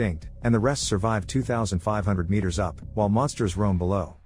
extinct, and the rest survive 2,500 meters up, while monsters roam below.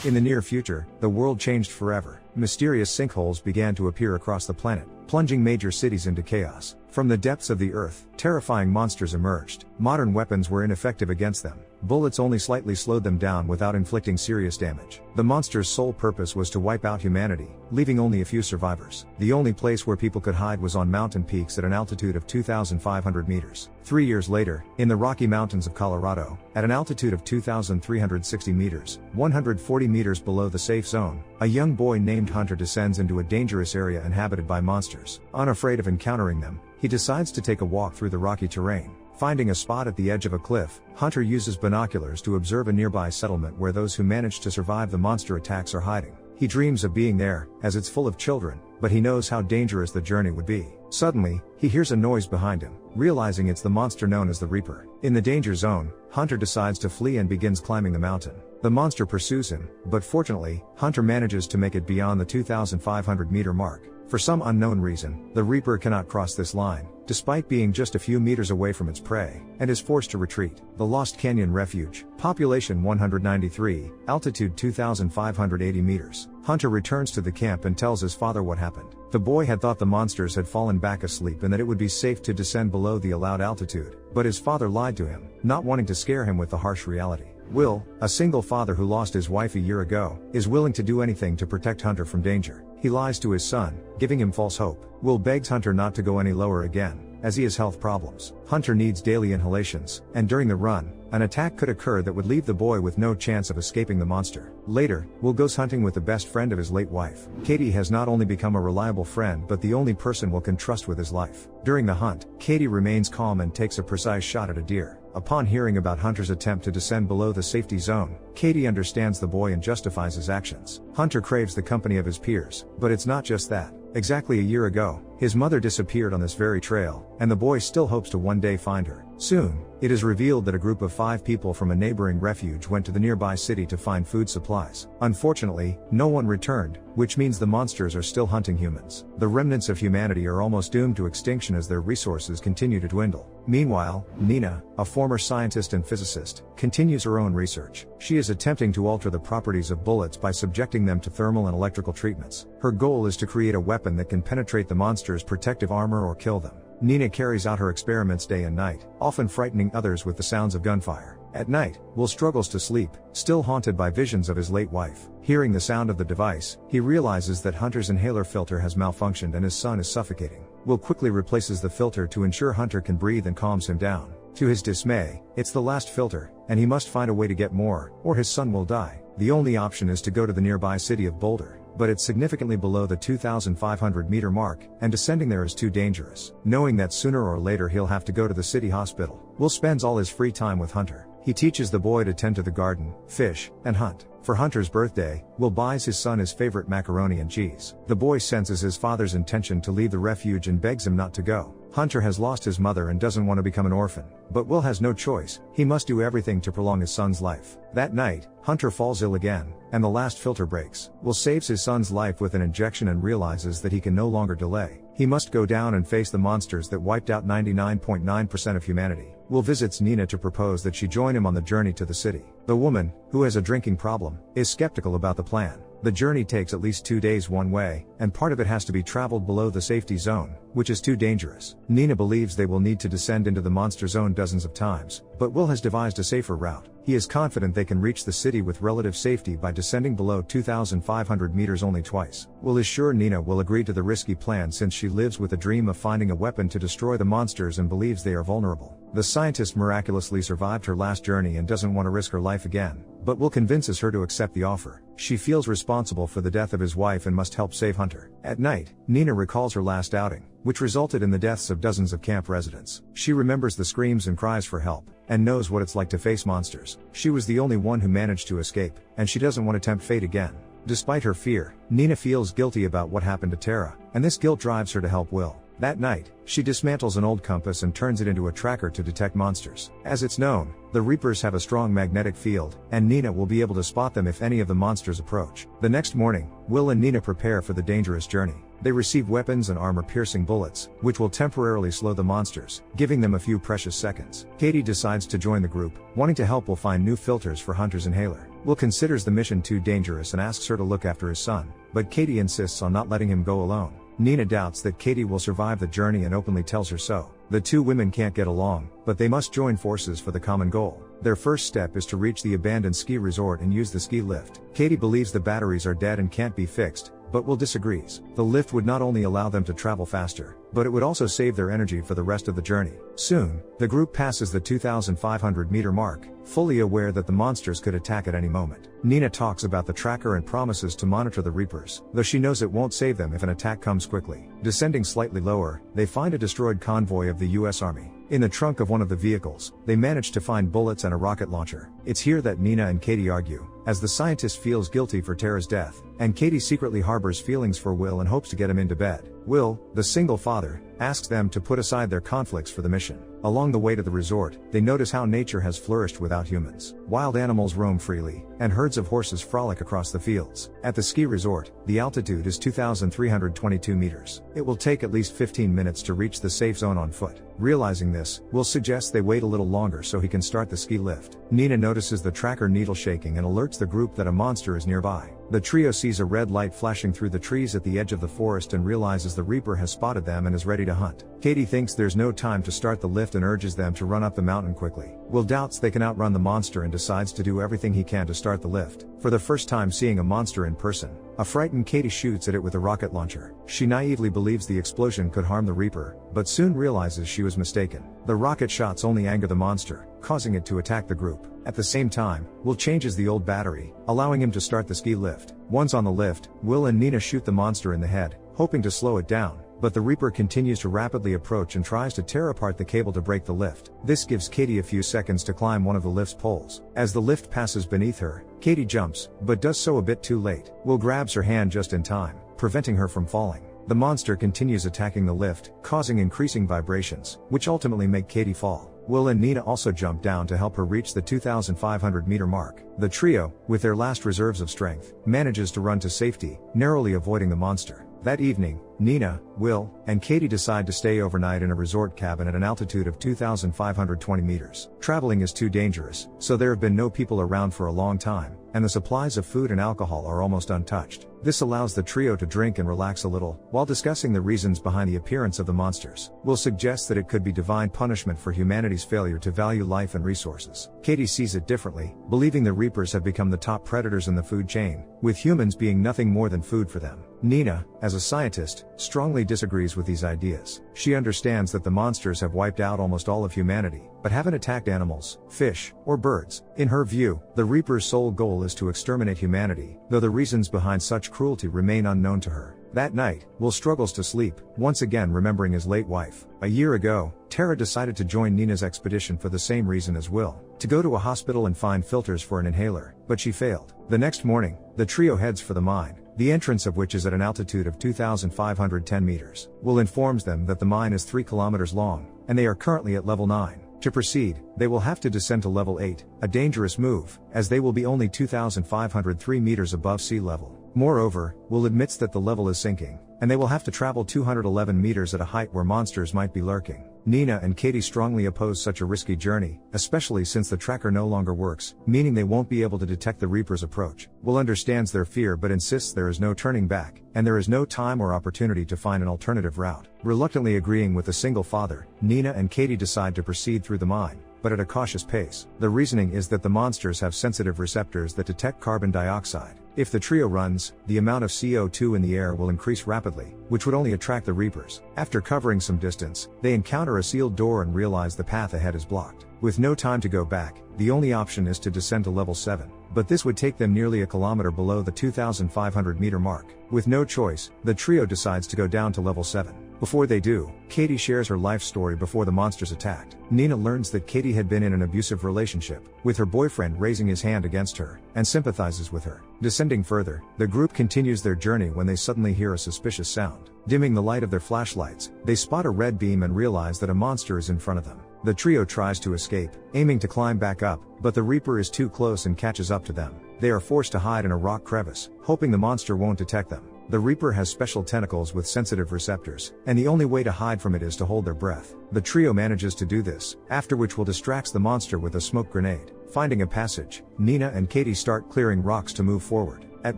In the near future, the world changed forever. Mysterious sinkholes began to appear across the planet, plunging major cities into chaos. From the depths of the earth, terrifying monsters emerged. Modern weapons were ineffective against them. Bullets only slightly slowed them down without inflicting serious damage. The monsters' sole purpose was to wipe out humanity, leaving only a few survivors. The only place where people could hide was on mountain peaks at an altitude of 2,500 meters. 3 years later, in the Rocky Mountains of Colorado, at an altitude of 2,360 meters, 140 meters below the safe zone, a young boy named Hunter descends into a dangerous area inhabited by monsters. Unafraid of encountering them, he decides to take a walk through the rocky terrain. Finding a spot at the edge of a cliff, Hunter uses binoculars to observe a nearby settlement where those who managed to survive the monster attacks are hiding. He dreams of being there, as it's full of children, but he knows how dangerous the journey would be. Suddenly, he hears a noise behind him, realizing it's the monster known as the Reaper. In the danger zone, Hunter decides to flee and begins climbing the mountain. The monster pursues him, but fortunately, Hunter manages to make it beyond the 2,500 meter mark. For some unknown reason, the Reaper cannot cross this line, despite being just a few meters away from its prey, and is forced to retreat. The Lost Canyon Refuge, population 193, altitude 2,580 meters. Hunter returns to the camp and tells his father what happened. The boy had thought the monsters had fallen back asleep and that it would be safe to descend below the allowed altitude, but his father lied to him, not wanting to scare him with the harsh reality. Will, a single father who lost his wife a year ago, is willing to do anything to protect Hunter from danger. He lies to his son, giving him false hope. Will begs Hunter not to go any lower again, as he has health problems. Hunter needs daily inhalations, and during the run, an attack could occur that would leave the boy with no chance of escaping the monster. Later, Will goes hunting with the best friend of his late wife. Katie has not only become a reliable friend but the only person Will can trust with his life. During the hunt, Katie remains calm and takes a precise shot at a deer. Upon hearing about Hunter's attempt to descend below the safety zone, Katie understands the boy and justifies his actions. Hunter craves the company of his peers, but it's not just that. Exactly a year ago, his mother disappeared on this very trail, and the boy still hopes to one day find her. Soon, it is revealed that a group of 5 people from a neighboring refuge went to the nearby city to find food supplies. Unfortunately, no one returned, which means the monsters are still hunting humans. The remnants of humanity are almost doomed to extinction as their resources continue to dwindle. Meanwhile, Nina, a former scientist and physicist, continues her own research. She is attempting to alter the properties of bullets by subjecting them to thermal and electrical treatments. Her goal is to create a weapon that can penetrate the monster's protective armor or kill them. Nina carries out her experiments day and night, often frightening others with the sounds of gunfire. At night, Will struggles to sleep, still haunted by visions of his late wife. Hearing the sound of the device, he realizes that Hunter's inhaler filter has malfunctioned and his son is suffocating. Will quickly replaces the filter to ensure Hunter can breathe and calms him down. To his dismay, it's the last filter, and he must find a way to get more, or his son will die. The only option is to go to the nearby city of Boulder, but it's significantly below the 2,500 meter mark, and descending there is too dangerous. Knowing that sooner or later he'll have to go to the city hospital, Will spends all his free time with Hunter. He teaches the boy to tend to the garden, fish, and hunt. For Hunter's birthday, Will buys his son his favorite macaroni and cheese. The boy senses his father's intention to leave the refuge and begs him not to go. Hunter has lost his mother and doesn't want to become an orphan, but Will has no choice. He must do everything to prolong his son's life. That night, Hunter falls ill again, and the last filter breaks. Will saves his son's life with an injection and realizes that he can no longer delay. He must go down and face the monsters that wiped out 99.9% of humanity. Will visits Nina to propose that she join him on the journey to the city. The woman, who has a drinking problem, is skeptical about the plan. The journey takes at least 2 days one way, and part of it has to be traveled below the safety zone, which is too dangerous. Nina believes they will need to descend into the monster zone dozens of times, but Will has devised a safer route. He is confident they can reach the city with relative safety by descending below 2,500 meters only twice. Will is sure Nina will agree to the risky plan since she lives with a dream of finding a weapon to destroy the monsters and believes they are vulnerable. The scientist miraculously survived her last journey and doesn't want to risk her life again, but Will convinces her to accept the offer. She feels responsible for the death of his wife and must help save Hunter. At night, Nina recalls her last outing, which resulted in the deaths of dozens of camp residents. She remembers the screams and cries for help, and knows what it's like to face monsters. She was the only one who managed to escape, and she doesn't want to tempt fate again. Despite her fear, Nina feels guilty about what happened to Tara, and this guilt drives her to help Will. That night, she dismantles an old compass and turns it into a tracker to detect monsters. As it's known, the Reapers have a strong magnetic field, and Nina will be able to spot them if any of the monsters approach. The next morning, Will and Nina prepare for the dangerous journey. They receive weapons and armor-piercing bullets, which will temporarily slow the monsters, giving them a few precious seconds. Katie decides to join the group, wanting to help Will find new filters for Hunter's inhaler. Will considers the mission too dangerous and asks her to look after his son, but Katie insists on not letting him go alone. Nina doubts that Katie will survive the journey and openly tells her so. The two women can't get along, but they must join forces for the common goal. Their first step is to reach the abandoned ski resort and use the ski lift. Katie believes the batteries are dead and can't be fixed, but Will disagrees. The lift would not only allow them to travel faster, but it would also save their energy for the rest of the journey. Soon, the group passes the 2,500-meter mark, fully aware that the monsters could attack at any moment. Nina talks about the tracker and promises to monitor the Reapers, though she knows it won't save them if an attack comes quickly. Descending slightly lower, they find a destroyed convoy of the US Army. In the trunk of one of the vehicles, they manage to find bullets and a rocket launcher. It's here that Nina and Katie argue, as the scientist feels guilty for Tara's death, and Katie secretly harbors feelings for Will and hopes to get him into bed. Will, the single father, asks them to put aside their conflicts for the mission. Along the way to the resort, they notice how nature has flourished without humans. Wild animals roam freely, and herds of horses frolic across the fields. At the ski resort, the altitude is 2,322 meters. It will take at least 15 minutes to reach the safe zone on foot. Realizing this, Will suggests they wait a little longer so he can start the ski lift. Nina notices the tracker needle shaking and alerts the group that a monster is nearby. The trio sees a red light flashing through the trees at the edge of the forest and realizes the Reaper has spotted them and is ready to hunt. Katie thinks there's no time to start the lift and urges them to run up the mountain quickly. Will doubts they can outrun the monster and decides to do everything he can to start the lift. For the first time seeing a monster in person, a frightened Katie shoots at it with a rocket launcher. She naively believes the explosion could harm the Reaper, but soon realizes she was mistaken. The rocket shots only anger the monster, causing it to attack the group. At the same time, Will changes the old battery, allowing him to start the ski lift. Once on the lift, Will and Nina shoot the monster in the head, hoping to slow it down, but the Reaper continues to rapidly approach and tries to tear apart the cable to break the lift. This gives Katie a few seconds to climb one of the lift's poles. As the lift passes beneath her, Katie jumps, but does so a bit too late. Will grabs her hand just in time, preventing her from falling. The monster continues attacking the lift, causing increasing vibrations, which ultimately make Katie fall. Will and Nina also jump down to help her reach the 2,500-meter mark. The trio, with their last reserves of strength, manages to run to safety, narrowly avoiding the monster. That evening, Nina, Will, and Katie decide to stay overnight in a resort cabin at an altitude of 2,520 meters. Traveling is too dangerous, so there have been no people around for a long time, and the supplies of food and alcohol are almost untouched. This allows the trio to drink and relax a little, while discussing the reasons behind the appearance of the monsters. Will suggests that it could be divine punishment for humanity's failure to value life and resources. Katie sees it differently, believing the Reapers have become the top predators in the food chain, with humans being nothing more than food for them. Nina, as a scientist, strongly disagrees with these ideas. She understands that the monsters have wiped out almost all of humanity, but haven't attacked animals, fish, or birds. In her view, the Reaper's sole goal is to exterminate humanity, though the reasons behind such cruelty remain unknown to her. That night, Will struggles to sleep, once again remembering his late wife. A year ago, Tara decided to join Nina's expedition for the same reason as Will, to go to a hospital and find filters for an inhaler, but she failed. The next morning, the trio heads for the mine, the entrance of which is at an altitude of 2,510 meters. Will informs them that the mine is 3 kilometers long, and they are currently at level 9. To proceed, they will have to descend to level 8, a dangerous move, as they will be only 2,503 meters above sea level. Moreover, Will admits that the level is sinking, and they will have to travel 211 meters at a height where monsters might be lurking. Nina and Katie strongly oppose such a risky journey, especially since the tracker no longer works, meaning they won't be able to detect the Reaper's approach. Will understands their fear but insists there is no turning back, and there is no time or opportunity to find an alternative route. Reluctantly agreeing with the single father, Nina and Katie decide to proceed through the mine, but at a cautious pace. The reasoning is that the monsters have sensitive receptors that detect carbon dioxide. If the trio runs, the amount of CO2 in the air will increase rapidly, which would only attract the Reapers. After covering some distance, they encounter a sealed door and realize the path ahead is blocked. With no time to go back, the only option is to descend to level 7, but this would take them nearly a kilometer below the 2,500 meter mark. With no choice, the trio decides to go down to level 7. Before they do, Katie shares her life story before the monsters attacked. Nina learns that Katie had been in an abusive relationship, with her boyfriend raising his hand against her, and sympathizes with her. Descending further, the group continues their journey when they suddenly hear a suspicious sound. Dimming the light of their flashlights, they spot a red beam and realize that a monster is in front of them. The trio tries to escape, aiming to climb back up, but the Reaper is too close and catches up to them. They are forced to hide in a rock crevice, hoping the monster won't detect them. The Reaper has special tentacles with sensitive receptors, and the only way to hide from it is to hold their breath. The trio manages to do this, after which will distracts the monster with a smoke grenade. Finding a passage, Nina and Katie start clearing rocks to move forward. At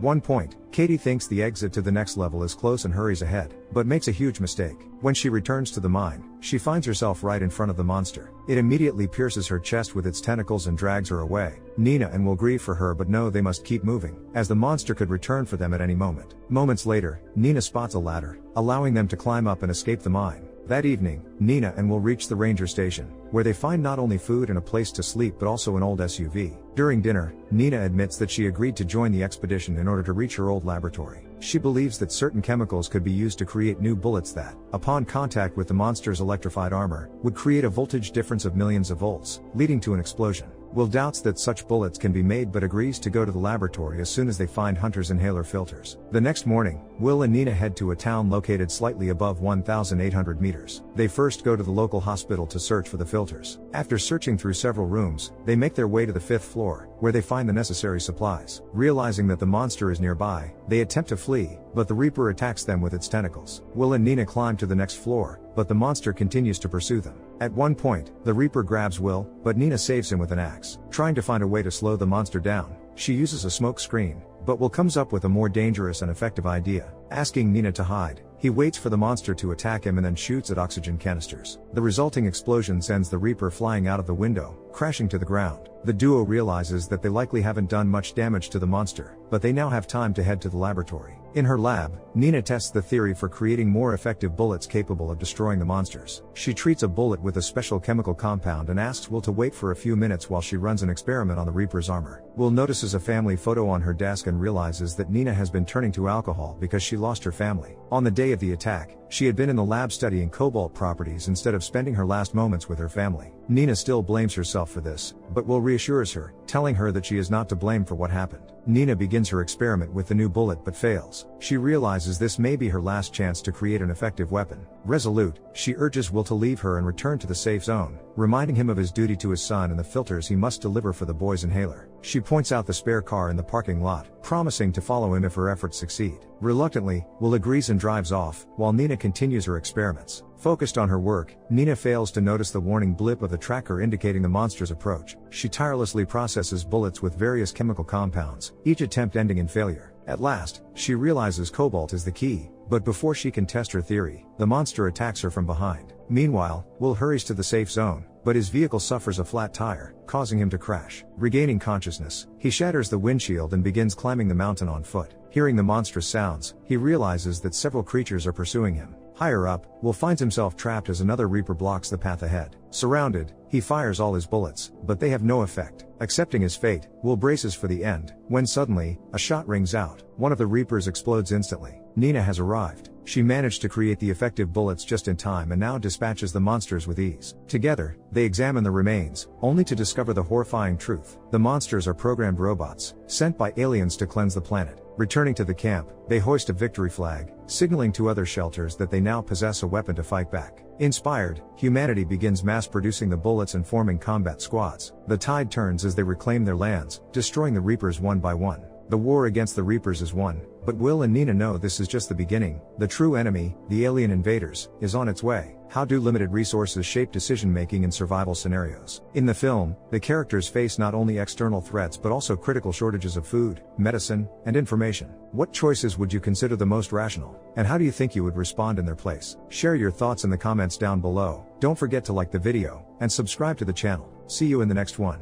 one point, Katie thinks the exit to the next level is close and hurries ahead, but makes a huge mistake. When she returns to the mine, she finds herself right in front of the monster. It immediately pierces her chest with its tentacles and drags her away. Nina and Will grieve for her but know they must keep moving, as the monster could return for them at any moment. Moments later, Nina spots a ladder, allowing them to climb up and escape the mine. That evening, Nina and Will reach the ranger station, where they find not only food and a place to sleep but also an old SUV. During dinner, Nina admits that she agreed to join the expedition in order to reach her old laboratory. She believes that certain chemicals could be used to create new bullets that, upon contact with the monster's electrified armor, would create a voltage difference of millions of volts, leading to an explosion. Will doubts that such bullets can be made but agrees to go to the laboratory as soon as they find Hunter's inhaler filters. The next morning, Will and Nina head to a town located slightly above 1,800 meters. They first go to the local hospital to search for the filters. After searching through several rooms, they make their way to the 5th floor, where they find the necessary supplies. Realizing that the monster is nearby, they attempt to flee, but the Reaper attacks them with its tentacles. Will and Nina climb to the next floor, but the monster continues to pursue them. At one point, the Reaper grabs Will, but Nina saves him with an axe. Trying to find a way to slow the monster down, she uses a smoke screen, but Will comes up with a more dangerous and effective idea. Asking Nina to hide, he waits for the monster to attack him and then shoots at oxygen canisters. The resulting explosion sends the Reaper flying out of the window, crashing to the ground. The duo realizes that they likely haven't done much damage to the monster, but they now have time to head to the laboratory. In her lab, Nina tests the theory for creating more effective bullets capable of destroying the monsters. She treats a bullet with a special chemical compound and asks Will to wait for a few minutes while she runs an experiment on the Reaper's armor. Will notices a family photo on her desk and realizes that Nina has been turning to alcohol because she lost her family. On the day of the attack, she had been in the lab studying cobalt properties instead of spending her last moments with her family. Nina still blames herself for this, but Will reassures her, telling her that she is not to blame for what happened. Nina begins her experiment with the new bullet but fails. She realizes this may be her last chance to create an effective weapon. Resolute, she urges Will to leave her and return to the safe zone, reminding him of his duty to his son and the filters he must deliver for the boy's inhaler. She points out the spare car in the parking lot, promising to follow him if her efforts succeed. Reluctantly, Will agrees and drives off, while Nina continues her experiments. Focused on her work, Nina fails to notice the warning blip of the tracker indicating the monster's approach. She tirelessly processes bullets with various chemical compounds, each attempt ending in failure. At last, she realizes cobalt is the key, but before she can test her theory, the monster attacks her from behind. Meanwhile, Will hurries to the safe zone, but his vehicle suffers a flat tire, causing him to crash. Regaining consciousness, he shatters the windshield and begins climbing the mountain on foot. Hearing the monstrous sounds, he realizes that several creatures are pursuing him. Higher up, Will finds himself trapped as another Reaper blocks the path ahead. Surrounded, he fires all his bullets, but they have no effect. Accepting his fate, Will braces for the end, when suddenly, a shot rings out. One of the Reapers explodes instantly. Nina has arrived. She managed to create the effective bullets just in time and now dispatches the monsters with ease. Together, they examine the remains, only to discover the horrifying truth. The monsters are programmed robots, sent by aliens to cleanse the planet. Returning to the camp, they hoist a victory flag, signaling to other shelters that they now possess a weapon to fight back. Inspired, humanity begins mass-producing the bullets and forming combat squads. The tide turns as they reclaim their lands, destroying the Reapers one by one. The war against the Reapers is won, but Will and Nina know this is just the beginning. The true enemy, the alien invaders, is on its way. How do limited resources shape decision-making in survival scenarios? In the film, the characters face not only external threats but also critical shortages of food, medicine, and information. What choices would you consider the most rational? And how do you think you would respond in their place? Share your thoughts in the comments down below. Don't forget to like the video, and subscribe to the channel. See you in the next one.